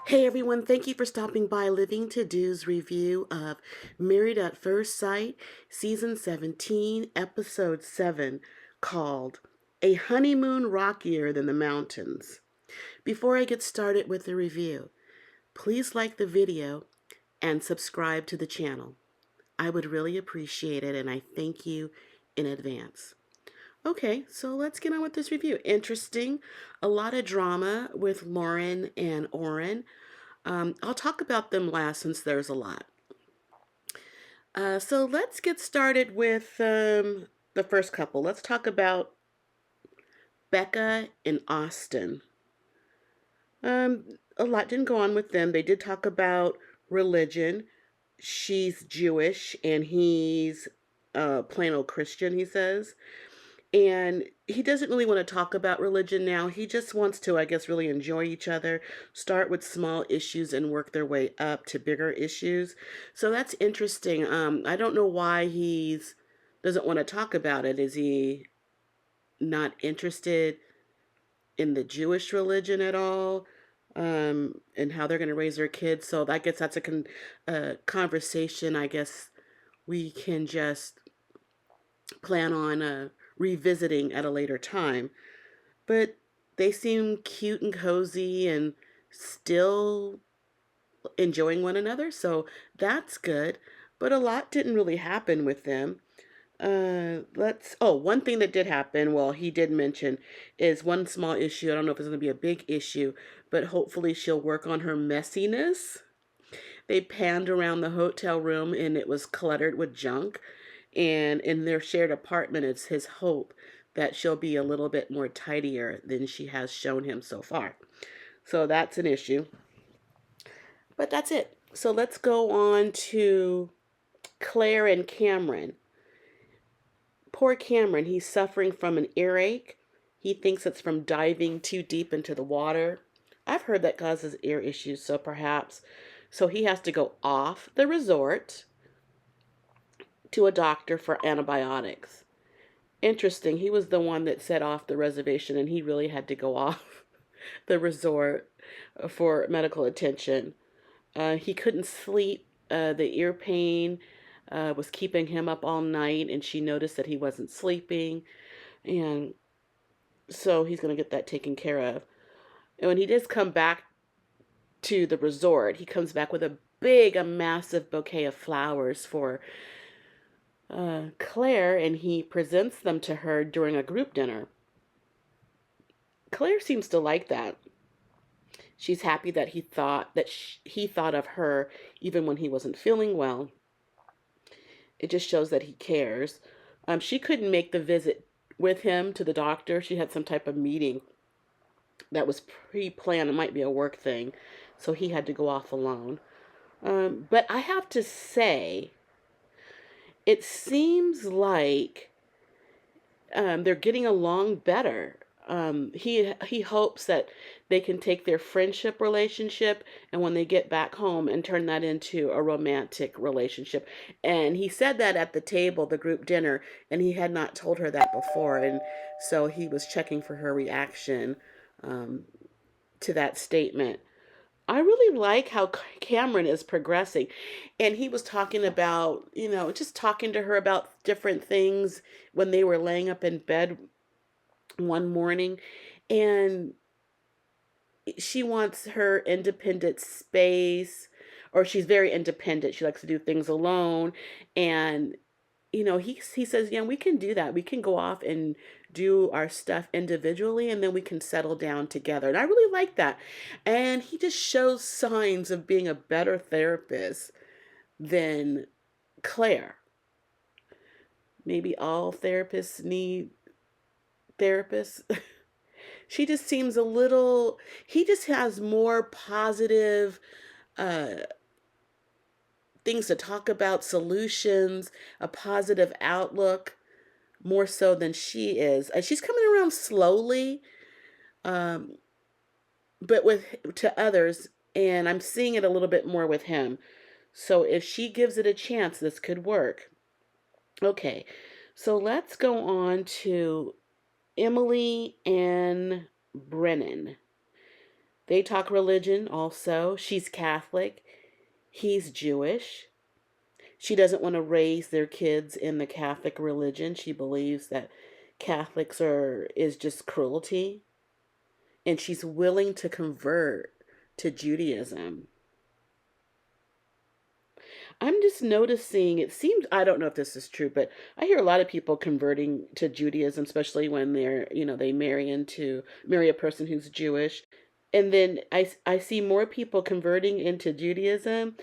Hey everyone, thank you for stopping by Living to Do's review of Married at First Sight, Season 17, Episode 7, called A Honeymoon Rockier Than the Mountains. Before I get started with the review, please like the video and subscribe to the channel. I would really appreciate it, and I thank you in advance. Okay, so let's get on with this review. Interesting, a lot of drama with Lauren and Orin. I'll talk about them last since there's a lot. So let's get started with the first couple. Let's talk about Becca and Austin. A lot didn't go on with them. They did talk about religion. She's Jewish and he's plain old Christian, he says. And he doesn't really want to talk about religion now. He just wants to, I guess, really enjoy each other, start with small issues and work their way up to bigger issues. So that's interesting. I don't know why he doesn't want to talk about it. Is he not interested in the Jewish religion at all? And how they're going to raise their kids. So I guess that's a conversation I guess we can just plan on revisiting at a later time. But they seem cute and cozy and still enjoying one another, so that's good. But a lot didn't really happen with them. One thing that did happen, well, he did mention, is one small issue. I don't know if it's going to be a big issue, but hopefully she'll work on her messiness. They panned around the hotel room and it was cluttered with junk. And in their shared apartment, it's his hope that she'll be a little bit more tidier than she has shown him so far. So that's an issue. But that's it. So let's go on to Claire and Cameron. Poor Cameron, he's suffering from an earache. He thinks it's from diving too deep into the water. I've heard that causes ear issues, so perhaps. So he has to go off the resort to a doctor for antibiotics. Interesting. He was the one that set off the reservation and he really had to go off the resort for medical attention. He couldn't sleep. The ear pain was keeping him up all night and she noticed that he wasn't sleeping. And so he's going to get that taken care of. And when he does come back to the resort, he comes back with a massive bouquet of flowers for Claire, and he presents them to her during a group dinner. Claire seems to like that. She's happy that he thought of her even when he wasn't feeling well. It just shows that he cares. She couldn't make the visit with him to the doctor. She had some type of meeting that was pre-planned. It might be a work thing, so he had to go off alone. But I have to say, it seems like they're getting along better. He hopes that they can take their friendship relationship and when they get back home and turn that into a romantic relationship. And he said that at the table, the group dinner, and he had not told her that before. And so he was checking for her reaction to that statement. I really like how Cameron is progressing. And he was talking about, just talking to her about different things when they were laying up in bed one morning. And she wants her independent space, or she's very independent. She likes to do things alone. And, he says, yeah, we can do that. We can go off and do our stuff individually and then we can settle down together. And I really like that. And he just shows signs of being a better therapist than Claire. Maybe all therapists need therapists. She just seems he just has more positive things to talk about, solutions, a positive outlook, more so than she is. She's coming around slowly, but to others, and I'm seeing it a little bit more with him. So if she gives it a chance, this could work. Okay, so let's go on to Emily and Brennan. They talk religion also. She's Catholic. He's Jewish. She doesn't want to raise their kids in the Catholic religion. She believes that Catholics are is just cruelty, and she's willing to convert to Judaism. I'm just noticing, it seems, I don't know if this is true, but I hear a lot of people converting to Judaism, especially when they marry a person who's Jewish. And then I see more people converting into Judaism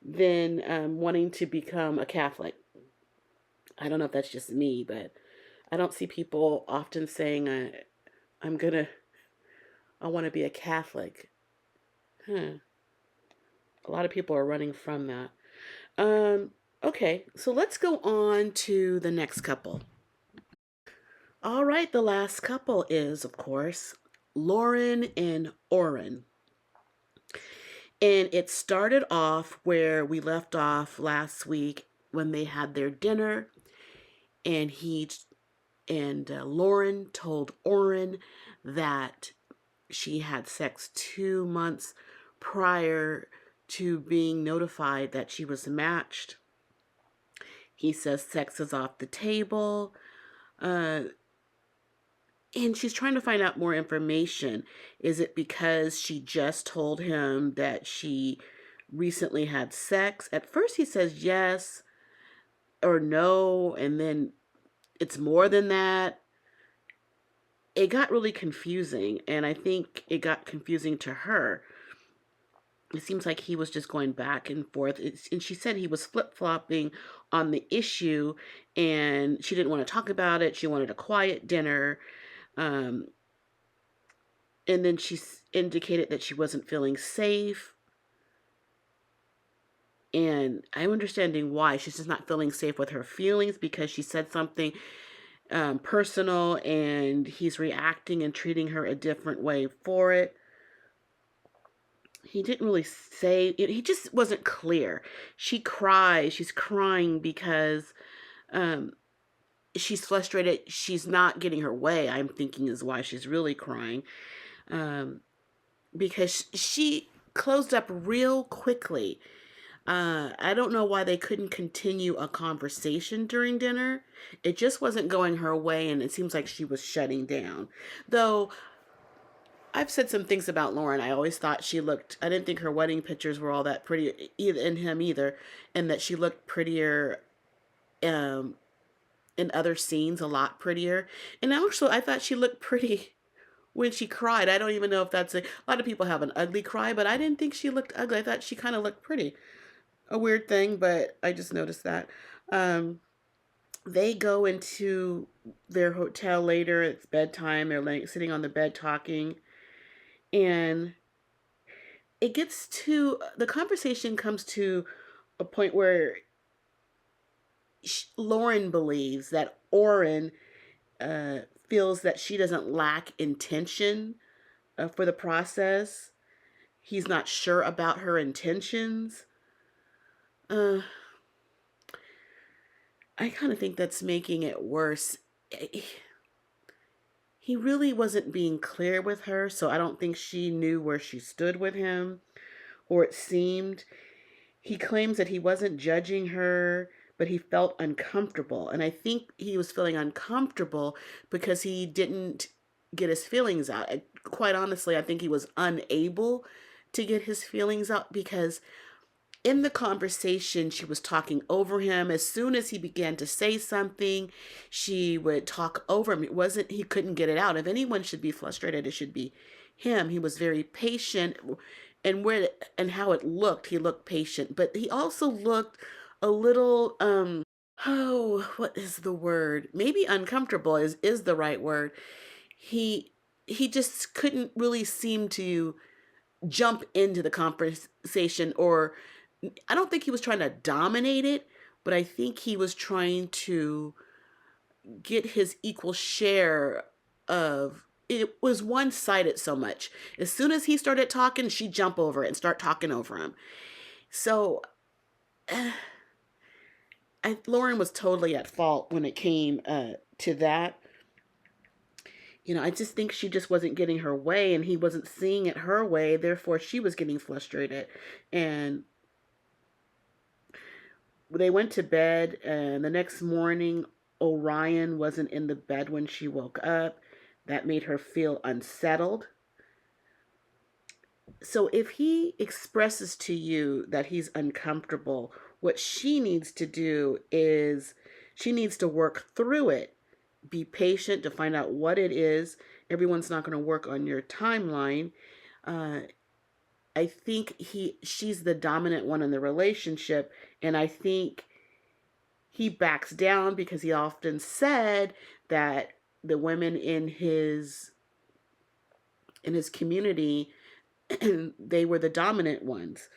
than wanting to become a Catholic. I don't know if that's just me, but I don't see people often saying, I'm gonna, I want to be a Catholic. Huh. A lot of people are running from that. Um, okay, so let's go on to the next couple. All right, the last couple is, of course, Lauren and Orin. And it started off where we left off last week when they had their dinner, and Lauren told Orin that she had sex 2 months prior to being notified that she was matched. He says sex is off the table. Uh, and she's trying to find out more information. Is it because she just told him that she recently had sex? At first, he says yes or no, and then it's more than that. It got really confusing, and I think it got confusing to her. It seems like he was just going back and forth. And she said he was flip flopping on the issue, and she didn't want to talk about it. She wanted a quiet dinner. Um, and then she indicated that she wasn't feeling safe. And I'm understanding why. She's just not feeling safe with her feelings because she said something personal, and he's reacting and treating her a different way for it. He didn't really say, he just wasn't clear. She cries. She's crying because um, she's frustrated. She's not getting her way, I'm thinking is why she's really crying. Um, because she closed up real quickly. I don't know why they couldn't continue a conversation during dinner. It just wasn't going her way, and it seems like she was shutting down. Though I've said some things about Lauren. I always thought I didn't think her wedding pictures were all that pretty either in him either, and that she looked prettier um, in other scenes, a lot prettier. And also, I thought she looked pretty when she cried. I don't even know if a lot of people have an ugly cry, but I didn't think she looked ugly. I thought she kind of looked pretty. A weird thing, but I just noticed that. Um, they go into their hotel later. It's bedtime. They're sitting on the bed talking, and the conversation comes to a point where Lauren believes that Orin uh, feels that she doesn't lack intention for the process. He's not sure about her intentions. Uh, I kind of think that's making it worse. He really wasn't being clear with her, so I don't think she knew where she stood with him, or it seemed. He claims that he wasn't judging her, but he felt uncomfortable. And I think he was feeling uncomfortable because he didn't get his feelings out. Quite honestly, I think he was unable to get his feelings out because in the conversation, she was talking over him. As soon as he began to say something, she would talk over him. He couldn't get it out. If anyone should be frustrated, it should be him. He was very patient, and how it looked, he looked patient, but he also looked a little oh, what is the word? Maybe uncomfortable is the right word. He he just couldn't really seem to jump into the conversation, or I don't think he was trying to dominate it, but I think he was trying to get his equal share of it. Was one-sided so much. As soon as he started talking, she'd jump over it and start talking over him. So Lauren was totally at fault when it came to that. I just think she just wasn't getting her way and he wasn't seeing it her way. Therefore, she was getting frustrated. And they went to bed, and the next morning, Orion wasn't in the bed when she woke up. That made her feel unsettled. So if he expresses to you that he's uncomfortable, what she needs to do is she needs to work through it. Be patient to find out what it is. Everyone's not going to work on your timeline. Uh, I think she's the dominant one in the relationship, and I think he backs down because he often said that the women in his community they were the dominant ones.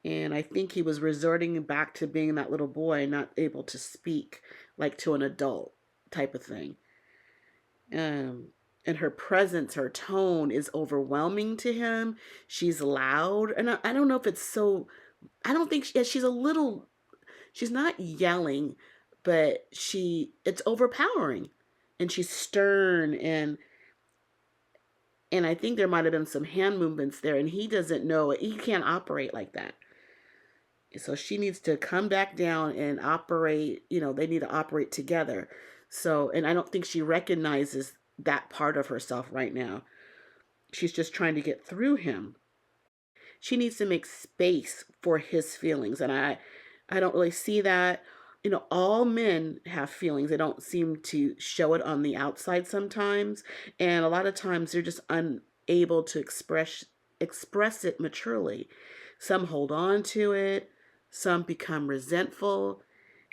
And I think he was resorting back to being that little boy, not able to speak like to an adult type of thing. And her presence, her tone is overwhelming to him. She's loud. And I don't know if it's so, I don't think she's a little, she's not yelling, but it's overpowering. And she's stern, and I think there might have been some hand movements there, and he doesn't know it. He can't operate like that. So she needs to come back down and operate, they need to operate together. So, and I don't think she recognizes that part of herself right now. She's just trying to get through him. She needs to make space for his feelings. And I don't really see that. All men have feelings. They don't seem to show it on the outside sometimes. And a lot of times they're just unable to express it maturely. Some hold on to it, some become resentful,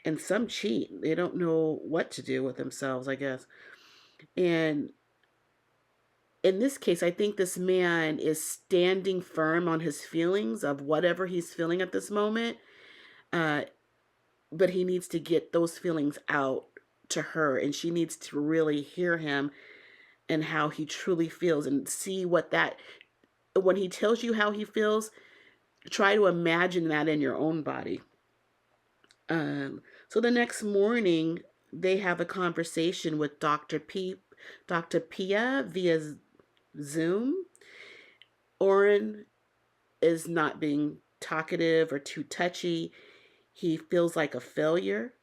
and some cheat. They don't know what to do with themselves, I guess. And in this case, I think this man is standing firm on his feelings of whatever he's feeling at this moment. Uh, but he needs to get those feelings out to her, and she needs to really hear him and how he truly feels, and see when he tells you how he feels, try to imagine that in your own body. So the next morning, they have a conversation with Dr. Pia via Zoom. Orin is not being talkative or too touchy. He feels like a failure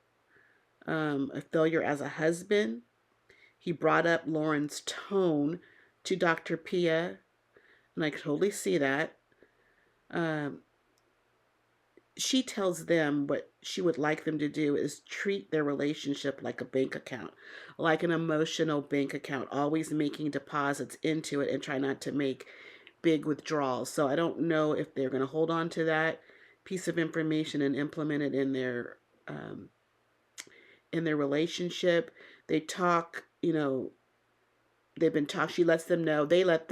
as a husband. He brought up Lauren's tone to Dr. Pia, and I totally see that. She tells them what she would like them to do is treat their relationship like a bank account, like an emotional bank account, always making deposits into it and try not to make big withdrawals. So I don't know if they're going to hold on to that piece of information and implement it in their relationship. They talk, they've been talking. She lets them know. They let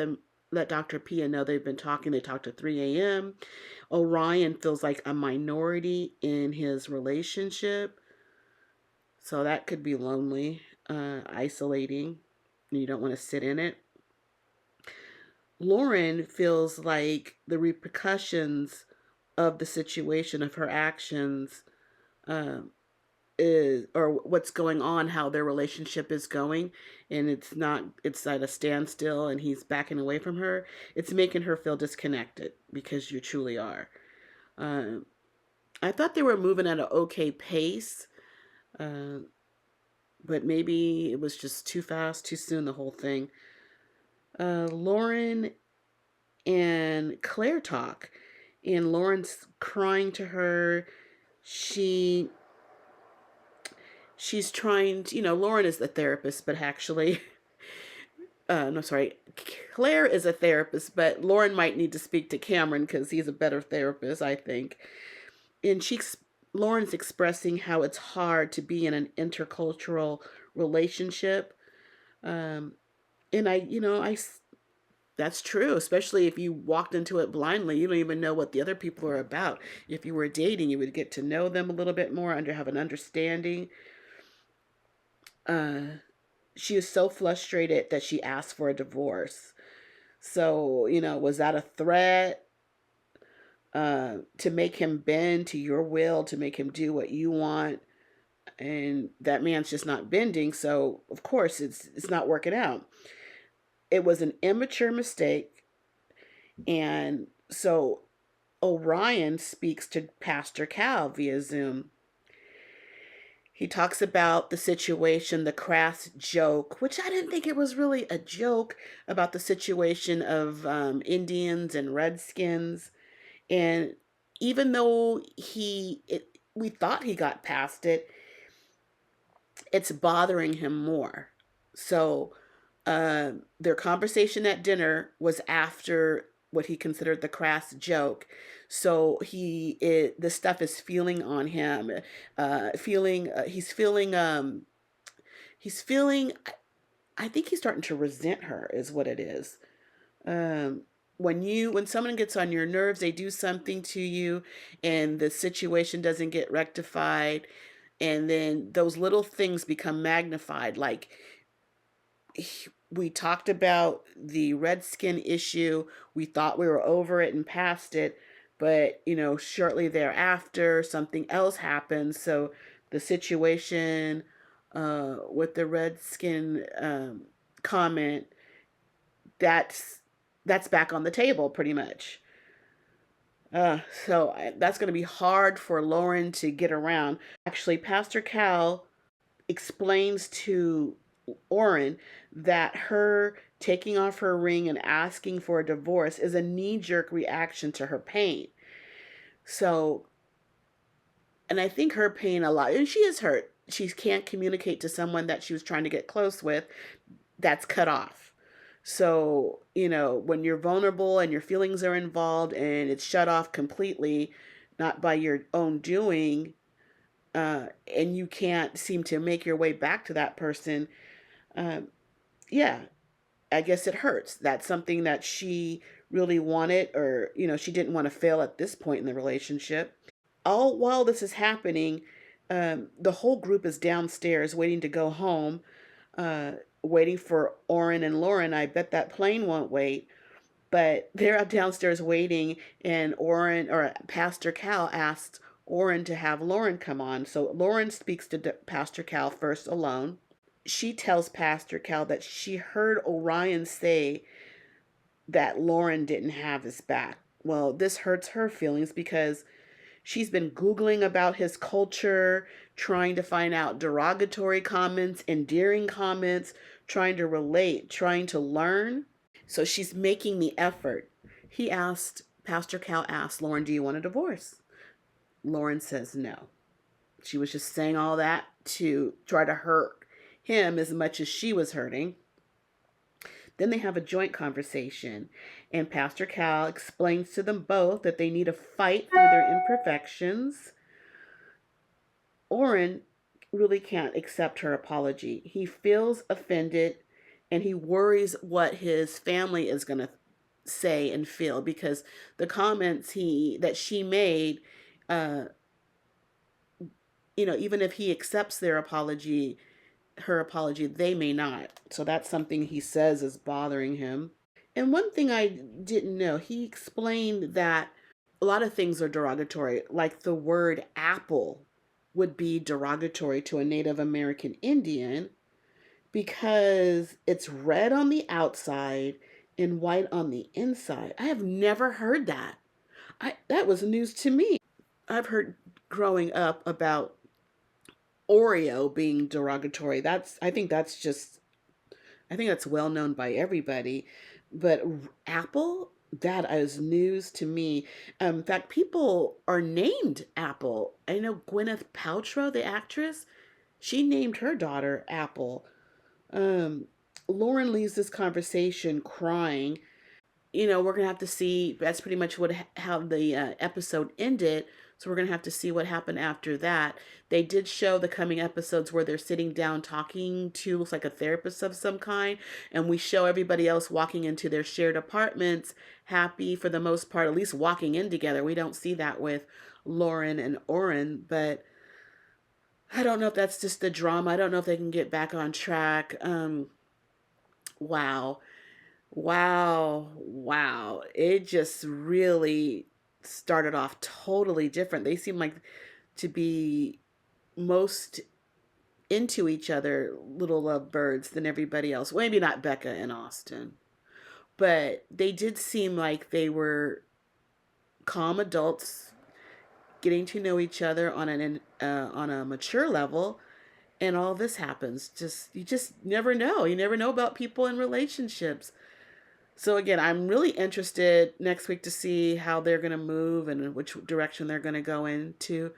Dr. Pia know they've been talking. They talked to 3 a.m. Orion feels like a minority in his relationship. So that could be lonely, isolating. You don't want to sit in it. Lauren feels like the repercussions of the situation, of her actions, or what's going on, how their relationship is going, and it's at a standstill and he's backing away from her. It's making her feel disconnected, because you truly are. I thought they were moving at an okay pace, but maybe it was just too fast, too soon, the whole thing. Lauren and Claire talk, and Lauren's crying to her. She's trying to, Lauren is the therapist, but actually, no, sorry, Claire is a therapist, but Lauren might need to speak to Cameron because he's a better therapist, I think. And Lauren's expressing how it's hard to be in an intercultural relationship. And that's true, especially if you walked into it blindly. You don't even know what the other people are about. If you were dating, you would get to know them a little bit more, have an understanding. She was so frustrated that she asked for a divorce. So, was that a threat to make him bend to your will, to make him do what you want? And that man's just not bending, so of course it's not working out. it was an immature mistake. And so Orion speaks to Pastor Cal via Zoom. He talks about the situation, the crass joke, which I didn't think it was really a joke, about the situation of Indians and Redskins. And even though we thought he got past it, it's bothering him more. So their conversation at dinner was after what he considered the crass joke. So this stuff is feeling on him. He's feeling. I think he's starting to resent her, is what it is. Um, when someone gets on your nerves, they do something to you, and the situation doesn't get rectified, and then those little things become magnified. Like we talked about the Redskin issue. We thought we were over it and past it, but shortly thereafter, something else happened. So the situation with the Redskin comment, that's that's back on the table pretty much. That's going to be hard for Lauren to get around. Actually, Pastor Cal explains to Orin that her taking off her ring and asking for a divorce is a knee jerk reaction to her pain. So, and I think her pain a lot, and she is hurt. She can't communicate to someone that she was trying to get close with, that's cut off. So, when you're vulnerable and your feelings are involved and it's shut off completely, not by your own doing, and you can't seem to make your way back to that person, um, yeah, I guess it hurts. That's something that she really wanted, or, she didn't want to fail at this point in the relationship. All while this is happening, the whole group is downstairs waiting to go home, uh, waiting for Orin and Lauren. I bet that plane won't wait, but they're downstairs waiting, and Orin, or Pastor Cal, asked Orin to have Lauren come on. So Lauren speaks to Pastor Cal first alone. She tells Pastor Cal that she heard Orion say that Lauren didn't have his back. Well, this hurts her feelings because she's been Googling about his culture, trying to find out derogatory comments, endearing comments, trying to relate, trying to learn. So she's making the effort. Pastor Cal asked Lauren, do you want a divorce? Lauren says no. She was just saying all that to try to hurt him as much as she was hurting. Then they have a joint conversation, and Pastor Cal explains to them both that they need to fight through their imperfections. Orin really can't accept her apology. He feels offended, and he worries what his family is going to say and feel, because the comments that she made, uh, even if he accepts her apology, they may not. So that's something he says is bothering him. And one thing I didn't know, he explained that a lot of things are derogatory, like the word apple would be derogatory to a Native American Indian because it's red on the outside and white on the inside. I have never heard that. That was news to me. I've heard growing up about Oreo being derogatory. I think that's well known by everybody. But Apple, that is news to me. In fact, people are named Apple. I know Gwyneth Paltrow, the actress, she named her daughter Apple. Um, Lauren leaves this conversation crying. We're gonna have to see. That's pretty much how the episode ended. So we're gonna have to see what happened after that. They did show the coming episodes where they're sitting down talking to, looks like a therapist of some kind, and we show everybody else walking into their shared apartments, happy for the most part, at least walking in together. We don't see that with Lauren and Orin, but I don't know if that's just the drama. I don't know if they can get back on track. Wow. Wow, wow. It just really started off totally different. They seem like to be most into each other, little lovebirds, than everybody else. Maybe not Becca and Austin. but they did seem like they were calm adults getting to know each other on a mature level, and all this happens. Just you just never know. You never know about people in relationships. So again, I'm really interested next week to see how they're going to move and which direction they're going to go into.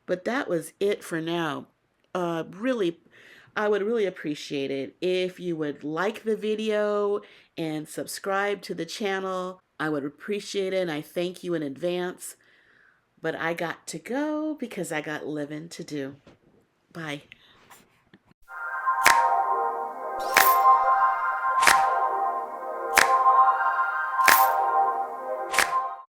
But that was it for now. Really, I would really appreciate it if you would like the video and subscribe to the channel. I would appreciate it, and I thank you in advance. But I got to go because I got living to do. Bye.